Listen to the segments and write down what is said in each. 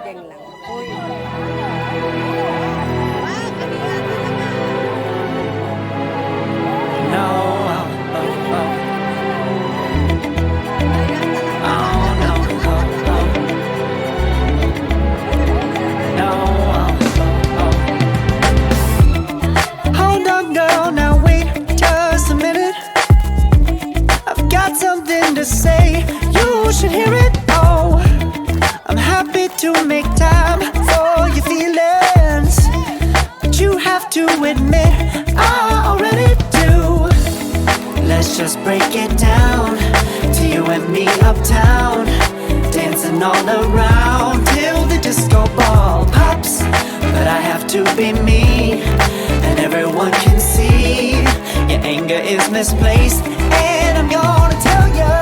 jeng-jeng lang. Uy. No, oh, oh, oh. Oh, no, oh, oh. No, oh, oh, oh. Hold on, girl, now wait just a minute. I've got something to say, you should hear it. Oh, I'm happy to make time for your feelings, but you have to admit I already do. Let's just break it down to you and me uptown, dancing all around till the disco ball pops. But I have to be me, and everyone can see your anger is misplaced. And I'm gonna tell ya,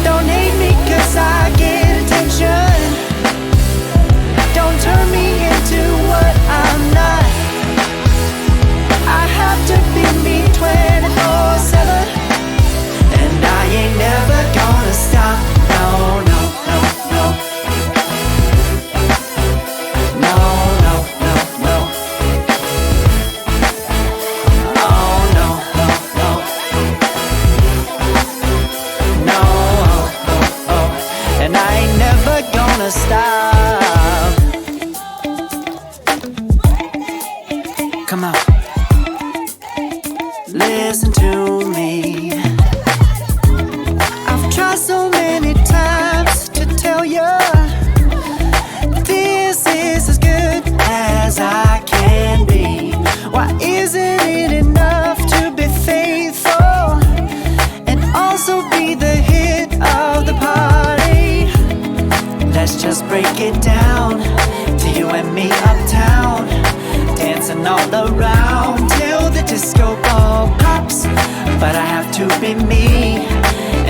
don't hate me 'cause I get attention. Don't turn me into what I'm not. I have to be me 24/7, and I ain't never gonna stop. No, no, no, no. No, no, no, no. Oh, no, no, no. No, oh, oh, oh. And I ain't never gonna stop. Come on. Listen to me. I've tried so many times to tell you this is as good as I can be. Why isn't it enough to be faithful and also be the hit of the party? Let's just break it down to you and me uptown, dancing all around till the disco ball pops. But I have to be me,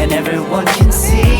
and everyone can see